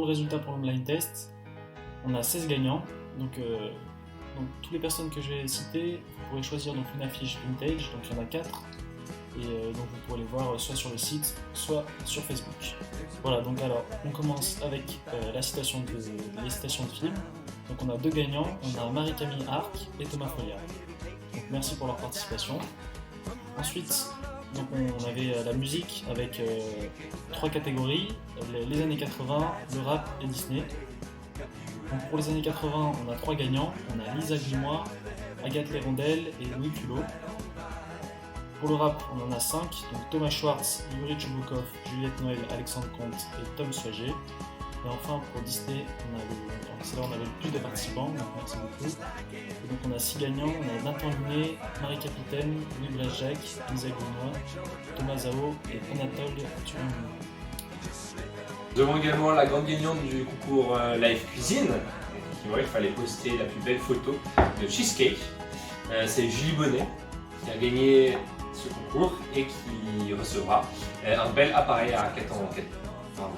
le résultat pour le blind test, on a 16 gagnants. Donc toutes les personnes que j'ai citées, vous pourrez choisir donc une affiche vintage, donc il y en a 4. Et donc vous pourrez les voir soit sur le site, soit sur Facebook. Voilà, donc alors on commence avec les citations de films. Donc on a 2 gagnants, on a Marie-Camille Arc et Thomas Folliard. Donc merci pour leur participation. Ensuite, donc on avait la musique avec 3 catégories, les années 80, le rap et Disney. Donc pour les années 80, on a 3 gagnants, on a Lisa Grimoire, Agathe Lérondelle et Louis Culot. Pour le rap, on en a 5, donc Thomas Schwartz, Yuri Chubukov, Juliette Noël, Alexandre Comte et Tom Suager. Et enfin pour Disney, c'est là où on avait le plus de participants, donc merci beaucoup. Et donc on a 6 gagnants, on a Nathan Lunet, Marie Capitaine, Louis Blaise-Jacques, Lisa Grimoire, Thomas Zao et Anatole Turin. Nous avons également la grande gagnante du concours Live Cuisine. Il fallait poster la plus belle photo de cheesecake. C'est Julie Bonnet qui a gagné ce concours et qui recevra un bel appareil à 4 ans. Pardon.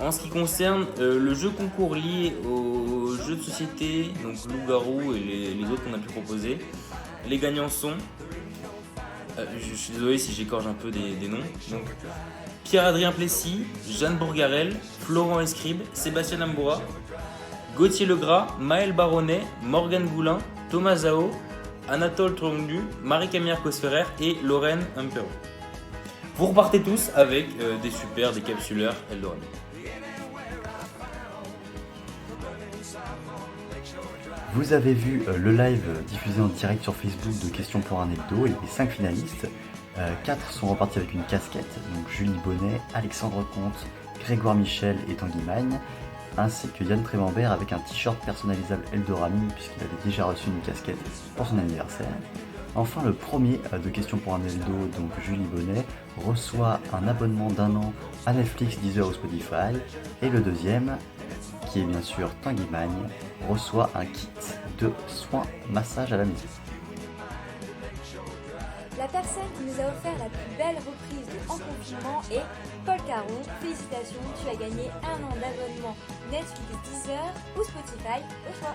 En ce qui concerne le jeu concours lié aux jeux de société, donc Loup-Garou et les autres qu'on a pu proposer, les gagnants sont, je suis désolé si j'écorche un peu des noms, donc Pierre-Adrien Plessis, Jeanne Bourgarel, Florent Escribe, Sébastien Amboura, Gauthier Legras, Maël Baronnet, Morgane Goulin, Thomas Zao, Anatole Trondu, Marie-Camille Arcos-Ferrer et Lorraine Humpero. Vous repartez tous avec des capsuleurs Eldorado. Vous avez vu le live diffusé en direct sur Facebook de Questions pour un hebdo et les 5 finalistes. 4 sont repartis avec une casquette, donc Julie Bonnet, Alexandre Comte, Grégoire Michel et Tanguy Magne, ainsi que Yann Trémambert avec un t-shirt personnalisable Eldoramine puisqu'il avait déjà reçu une casquette pour son anniversaire. Enfin, le premier de Questions pour un hebdo, donc Julie Bonnet, reçoit un abonnement d'1 an à Netflix, Deezer ou Spotify, et le deuxième, qui est bien sûr Tanguy Magne, reçoit un kit de soins massage à la maison. La personne qui nous a offert la plus belle reprise de En Confinement est Paul Caron. Félicitations, tu as gagné 1 an d'abonnement Netflix, Deezer ou Spotify au choix.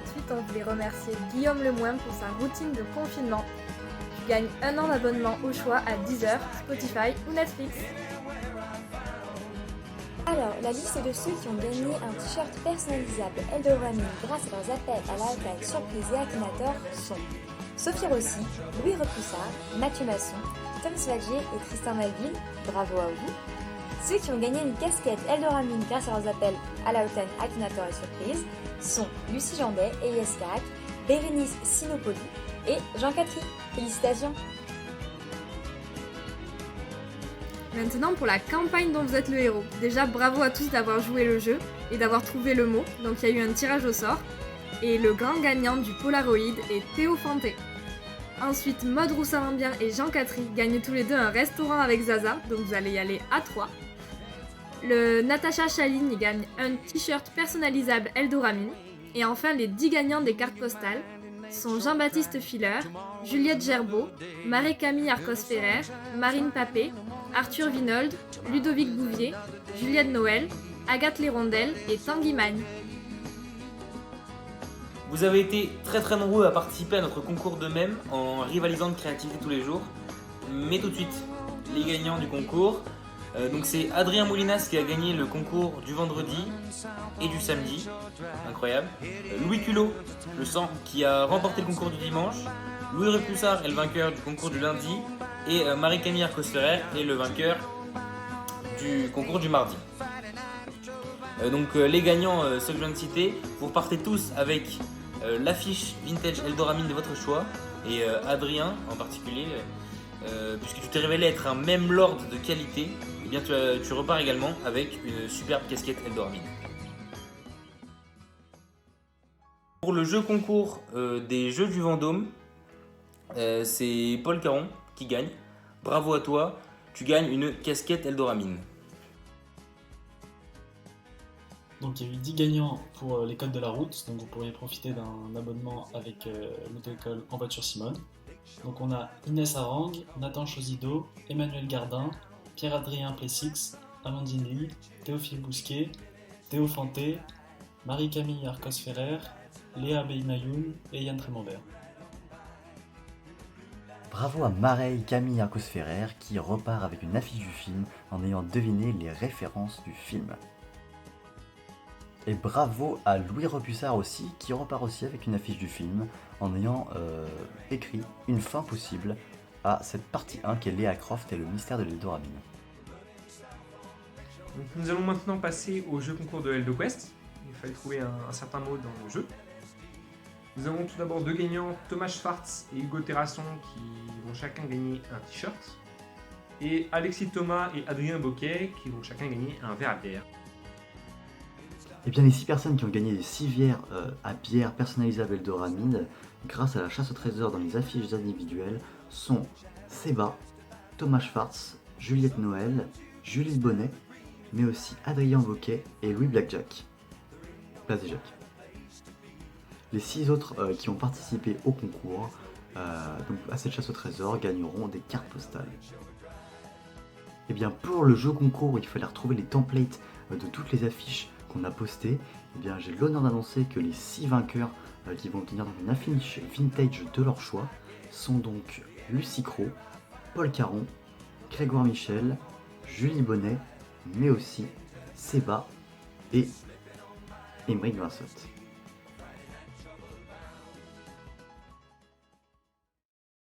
Ensuite, on voulait remercier Guillaume Lemoine pour sa routine de confinement. Tu gagnes 1 an d'abonnement au choix à Deezer, Spotify ou Netflix. Alors, la liste de ceux qui ont gagné un t-shirt personnalisable Eldoramine grâce à leurs appels à la hotline surprise et Akinator sont Sophie Rossi, Louis Repoussard, Mathieu Masson, Tom Svagier et Tristan Malville, bravo à vous. Ceux qui ont gagné une casquette Eldoramine grâce à leurs appels à la hotline Akinator et surprise sont Lucie Jandet et Yes Carac, Bérénice Sinopoli et Jean Catry. Félicitations! Maintenant pour la campagne dont vous êtes le héros. Déjà bravo à tous d'avoir joué le jeu et d'avoir trouvé le mot. Donc il y a eu un tirage au sort. Et le grand gagnant du Polaroid est Théo Fanté. Ensuite, Maud Roussalambian et Jean Catry gagnent tous les deux un restaurant avec Zaza, donc vous allez y aller à 3. Le Natacha Chaline gagne un t-shirt personnalisable Eldoramine. Et enfin, les 10 gagnants des cartes postales sont Jean-Baptiste Filler, Juliette Gerbeau, Marie-Camille Arcos-Ferrer, Marine Papé, Arthur Vinold, Ludovic Bouvier, Juliette Noël, Agathe Lérondelle et Tanguy Magne. Vous avez été très nombreux à participer à notre concours de mèmes en rivalisant de créativité tous les jours. Mais tout de suite, les gagnants du concours. Donc c'est Adrien Moulinas qui a gagné le concours du vendredi et du samedi. Incroyable. Louis Culot, le sang, qui a remporté le concours du dimanche. Louis Repoussard est le vainqueur du concours du lundi. Et Marie-Camille Arcos-Ferrer est le vainqueur du concours du mardi. Donc les gagnants, ceux que je viens de citer, vous repartez tous avec l'affiche vintage Eldoramine de votre choix. Et Adrien en particulier, puisque tu t'es révélé être un même lord de qualité, eh bien tu repars également avec une superbe casquette Eldoramine. Pour le jeu concours des Jeux du Vendôme, c'est Paul Caron qui gagne. Bravo à toi, tu gagnes une casquette Eldoramine. Donc il y a eu 10 gagnants pour les codes de la route, donc vous pourriez profiter d'un abonnement avec l'auto-école En Voiture Simone. Donc on a Inès Arang, Nathan Chosido, Emmanuel Gardin, Pierre-Adrien Plessix, Amandine Lee, Théophile Bousquet, Théo Fanté, Marie-Camille Arcos-Ferrer, Léa Beinayoun et Yann Trémambert. Bravo à Mareille Camille Arcos-Ferrer qui repart avec une affiche du film en ayant deviné les références du film. Et bravo à Louis Repussard aussi qui repart aussi avec une affiche du film en ayant écrit une fin possible à cette partie 1 qui est Léa Croft et le mystère de l'Eldoramine. Donc, nous allons maintenant passer au jeu concours de EldoQuest. Il fallait trouver un certain mot dans le jeu. Nous avons tout d'abord deux gagnants, Thomas Schwartz et Hugo Terrasson, qui vont chacun gagner un t-shirt. Et Alexis Thomas et Adrien Boquet, qui vont chacun gagner un verre à bière. Et bien les 6 personnes qui ont gagné les 6 verres à bière personnalisables Eldoramine grâce à la chasse au trésor dans les affiches individuelles sont Seba, Thomas Schwartz, Juliette Noël, Julie Bonnet, mais aussi Adrien Boquet et Louis Blackjack. Vas-y Jacques. Les 6 autres qui ont participé au concours, donc à cette chasse au trésor, gagneront des cartes postales. Et bien pour le jeu concours, il fallait retrouver les templates de toutes les affiches qu'on a postées. Et bien j'ai l'honneur d'annoncer que les 6 vainqueurs qui vont obtenir une affiche vintage de leur choix sont donc Lucie Cros, Paul Caron, Grégoire Michel, Julie Bonnet, mais aussi Seba et Émeric Vinsotte.